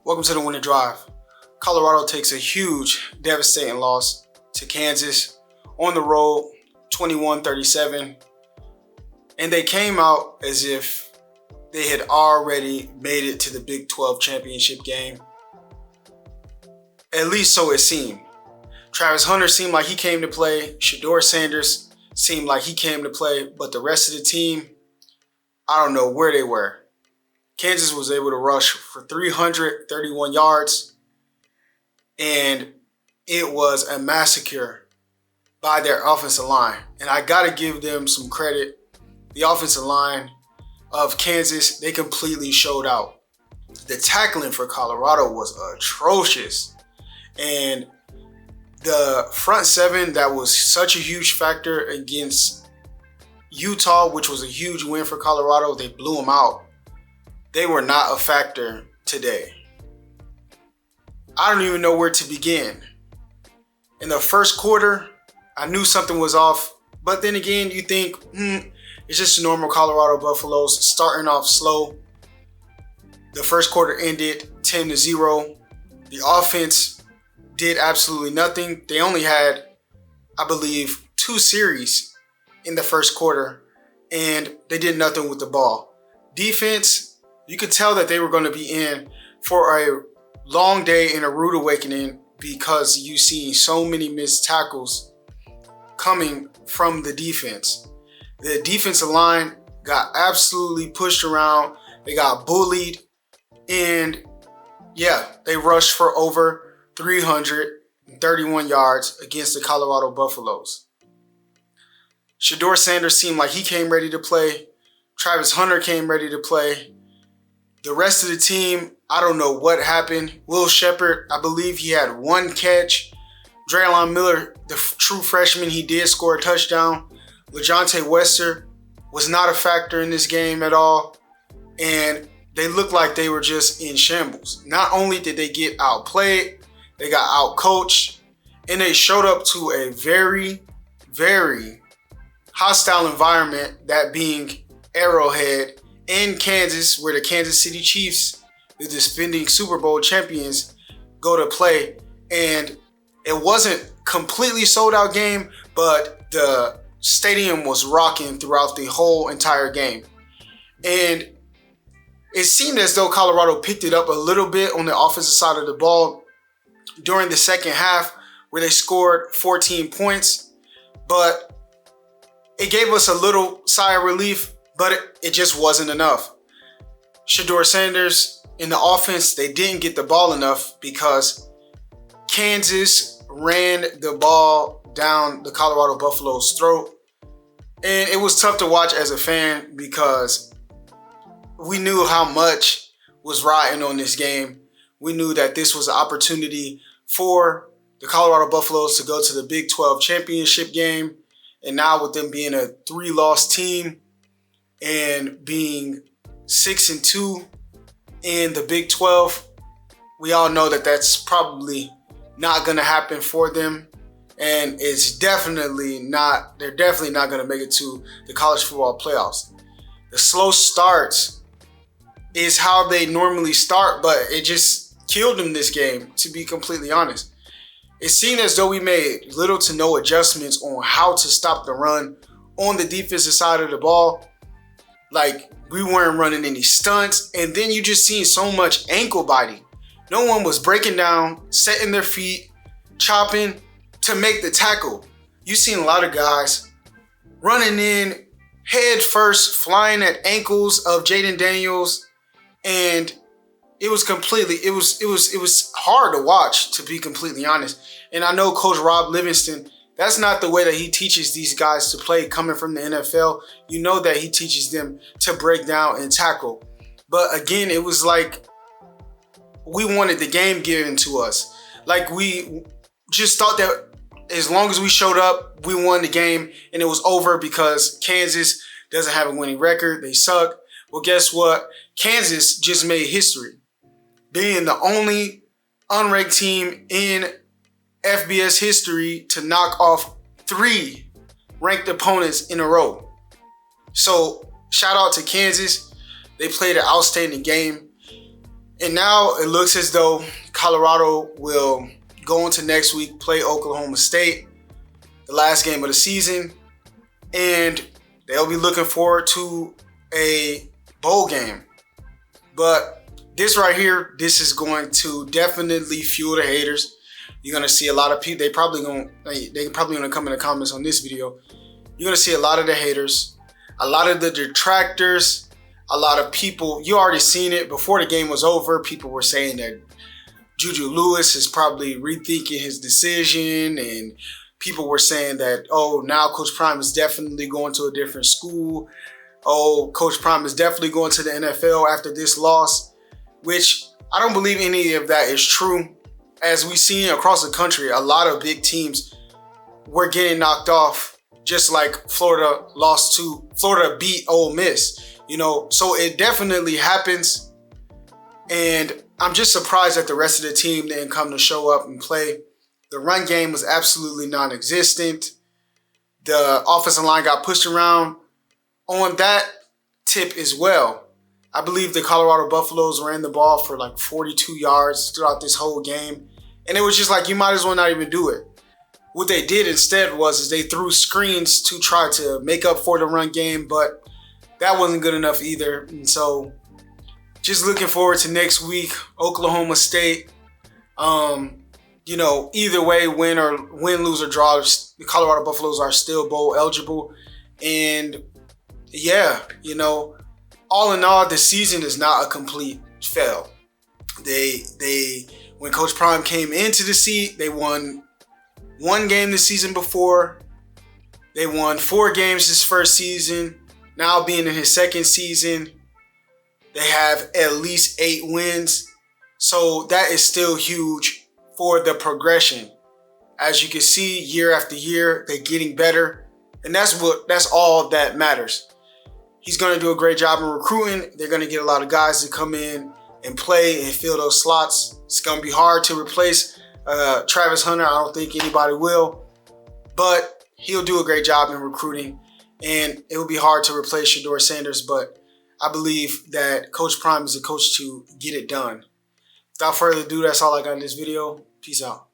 Welcome to the Winter Drive. Colorado takes a huge, devastating loss to Kansas on the road, 21-37. And they came out as if they had already made it to the Big 12 championship game. At least so it seemed. Travis Hunter seemed like he came to play. Shedeur Sanders seemed like he came to play. But the rest of the team, I don't know where they were. Kansas was able to rush for 331 yards. And it was a massacre by their offensive line. And I got to give them some credit. The offensive line of Kansas, they completely showed out. The tackling for Colorado was atrocious. And the front seven, that was such a huge factor against Utah, which was a huge win for Colorado. They blew them out. They were not a factor today. I don't even know where to begin. In the first quarter, I knew something was off. But then again, you think, it's just normal Colorado Buffaloes starting off slow. The first quarter ended 10-0. The offense did absolutely nothing. They only had, I believe, 2 series in the first quarter, and they did nothing with the ball. Defense, you could tell that they were going to be in for a long day and a rude awakening because you see so many missed tackles coming from the defense. The defensive line got absolutely pushed around. They got bullied. And yeah, they rushed for over 331 yards against the Colorado Buffaloes. Shedeur Sanders seemed like he came ready to play. Travis Hunter came ready to play. The rest of the team, I don't know what happened. Will Shepherd, I believe he had 1 catch. Draylon Miller, the true freshman, he did score a touchdown. LaJohntay Wester was not a factor in this game at all. And they looked like they were just in shambles. Not only did they get outplayed, they got outcoached. And they showed up to a very, very hostile environment, that being Arrowhead in Kansas, where the Kansas City Chiefs, the defending Super Bowl champions, go to play. And it wasn't completely sold out game, but the stadium was rocking throughout the whole entire game. And it seemed as though Colorado picked it up a little bit on the offensive side of the ball during the second half, where they scored 14 points. But it gave us a little sigh of relief, but it just wasn't enough. Shedeur Sanders in the offense, they didn't get the ball enough because Kansas ran the ball down the Colorado Buffaloes' throat. And it was tough to watch as a fan because we knew how much was riding on this game. We knew that this was an opportunity for the Colorado Buffaloes to go to the Big 12 championship game. And now with them being a 3-loss team and being 6-2 in the Big 12, we all know that that's probably not going to happen for them. And it's definitely not, they're definitely not going to make it to the college football playoffs. The slow starts is how they normally start, but it just killed them this game, to be completely honest. It seemed as though we made little to no adjustments on how to stop the run on the defensive side of the ball. Like, we weren't running any stunts, and then you just seen so much ankle biting. No one was breaking down, setting their feet, chopping to make the tackle. You seen a lot of guys running in head first, flying at ankles of Jaden Daniels, and it was hard to watch, to be completely honest. And I know Coach Rob Livingston, that's not the way that he teaches these guys to play coming from the NFL. You know that he teaches them to break down and tackle. But again, it was like we wanted the game given to us. Like, we just thought that as long as we showed up, we won the game and it was over because Kansas doesn't have a winning record. They suck. Well, guess what? Kansas just made history, being the only unranked team in FBS history to knock off 3 ranked opponents in a row. So shout out to Kansas. They played an outstanding game. And now it looks as though Colorado will go into next week, play Oklahoma State, the last game of the season, and they'll be looking forward to a bowl game. But this right here, this is going to definitely fuel the haters. You're gonna see a lot of people. They probably gonna come in the comments on this video. You're gonna see a lot of the haters, a lot of the detractors, a lot of people. You already seen it before the game was over. People were saying that Juju Lewis is probably rethinking his decision, and people were saying that, oh, now Coach Prime is definitely going to a different school. Oh, Coach Prime is definitely going to the NFL after this loss, which I don't believe any of that is true. As we've seen across the country, a lot of big teams were getting knocked off, just like Florida beat Ole Miss, so it definitely happens. And I'm just surprised that the rest of the team didn't come to show up and play. The run game was absolutely non-existent. The offensive line got pushed around. On that tip as well, I believe the Colorado Buffaloes ran the ball for like 42 yards throughout this whole game. And it was just like, you might as well not even do it. What they did instead was they threw screens to try to make up for the run game, but that wasn't good enough either. And so just looking forward to next week, Oklahoma State. Either way, win, lose, or draw, the Colorado Buffaloes are still bowl eligible. And yeah, all in all, the season is not a complete fail. When Coach Prime came into the seat, they won one game the season before. They won 4 games this first season. Now being in his second season, they have at least 8 wins. So that is still huge for the progression. As you can see, year after year, they're getting better. And that's all that matters. He's going to do a great job in recruiting. They're going to get a lot of guys to come in and play and fill those slots. It's going to be hard to replace Travis Hunter. I don't think anybody will. But he'll do a great job in recruiting. And it will be hard to replace Shedeur Sanders. But I believe that Coach Prime is a coach to get it done. Without further ado, that's all I got in this video. Peace out.